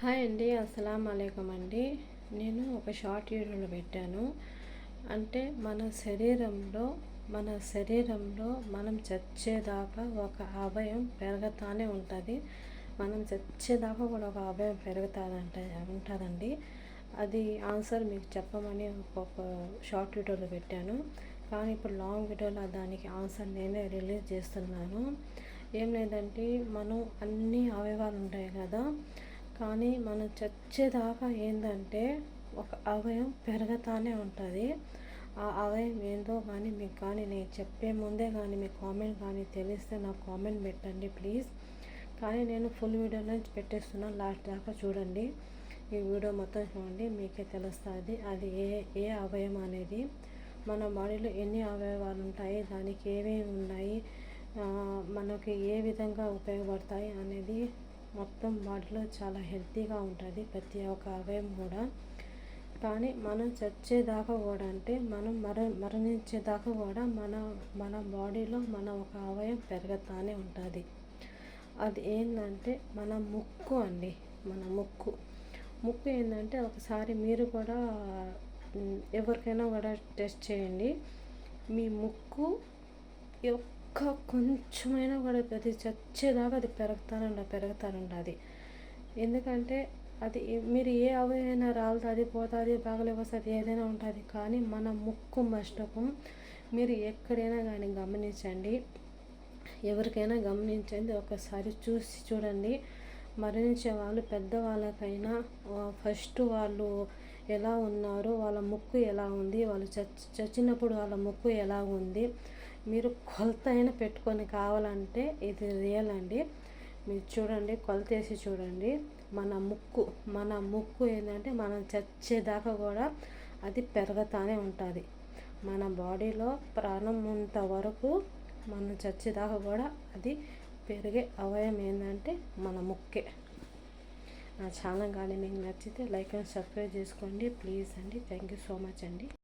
Hi అండి, అస్సలం అలైకుం అండి. నేను ఒక షార్ట్ వీడియోలో పెట్టాను. అంటే మన శరీరంలో మనం చచ్చేదాకా ఒక అవయవం పెరుగుతానే ఉంటుంది. మనం చచ్చేదాకా కూడా ఒక అవయవం ఉంటుందండి. అది ఆన్సర్ మీకు చెప్పమని ఒక షార్ట్ వీడియోలో పెట్టాను. కానీ ఇప్పుడు లాంగ్ వీడియోలో దానికి ఆన్సర్ నేనే రిలీజ్ చేస్తున్నాను. ఏం లేదంటే మనం అన్ని అవయవాలు ఉంటాయి కదా, కానీ మనం చచ్చేదాకా ఏంటంటే ఒక అవయవం పెరుగుతానే ఉంటుంది. ఆ అవయవం ఏందో కానీ మీకు కానీ నేను చెప్పే ముందే కానీ మీ కామెంట్ కానీ తెలిస్తే నాకు కామెంట్ పెట్టండి ప్లీజ్. కానీ నేను ఫుల్ వీడియోలో పెట్టేస్తున్నాను, లాస్ట్ దాకా చూడండి. ఈ వీడియో మొత్తం చూడండి, మీకే తెలుస్తుంది అది ఏ అవయవం అనేది. మన బాడీలో ఎన్ని అవయవాలు ఉంటాయి, దానికి ఏమేమి ఉన్నాయి, మనకి ఏ విధంగా ఉపయోగపడతాయి అనేది మొత్తం బాడీలో చాలా హెల్తీగా ఉంటుంది ప్రతి ఒక్క అవయవం కూడా. కానీ మనం చచ్చేదాకా కూడా అంటే మనం మరణించేదాకా కూడా మన బాడీలో మన ఒక అవయవం పెరుగుతూనే ఉంటుంది. అది ఏంటంటే మన ముక్కు అండి. మన ముక్కు ఏంటంటే ఒకసారి మీరు కూడా ఎవరికైనా కూడా టెస్ట్ చేయండి. మీ ముక్కు కొంచెమైనా కూడా అది చచ్చేదాకా అది పెరుగుతానుంటుంది. ఎందుకంటే అది మీరు ఏ అవయైనా రాలుతుంది, పోతుంది, బాగలేకొస్తుంది, ఏదైనా ఉంటుంది. కానీ మన ముక్కు మస్టకం మీరు ఎక్కడైనా కానీ గమనించండి, ఎవరికైనా గమనించండి, ఒకసారి చూడండి. మరణించే వాళ్ళు పెద్దవాళ్ళకైనా ఫస్ట్ వాళ్ళు ఎలా ఉన్నారు, వాళ్ళ ముక్కు ఎలా ఉంది, వాళ్ళు చచ్చినప్పుడు వాళ్ళ ముక్కు ఎలా ఉంది, మీరు కొలత అయినా పెట్టుకొని కావాలంటే ఇది రియల్ అండి. మీరు చూడండి, కొలతేసి చూడండి. మన ముక్కు ఏంటంటే మనం చచ్చేదాకా కూడా అది పెరుగుతూనే ఉంటుంది. మన బాడీలో ప్రాణం ఉన్నంత వరకు మనం చచ్చేదాకా కూడా అది పెరిగే అవయవం ఏంటంటే మన ముక్కే. నా ఛానల్ కానీ మీకు నచ్చితే లైక్ అండ్ సబ్స్క్రైబ్ చేసుకోండి ప్లీజ్ అండి. థ్యాంక్ యూ సో మచ్ అండి.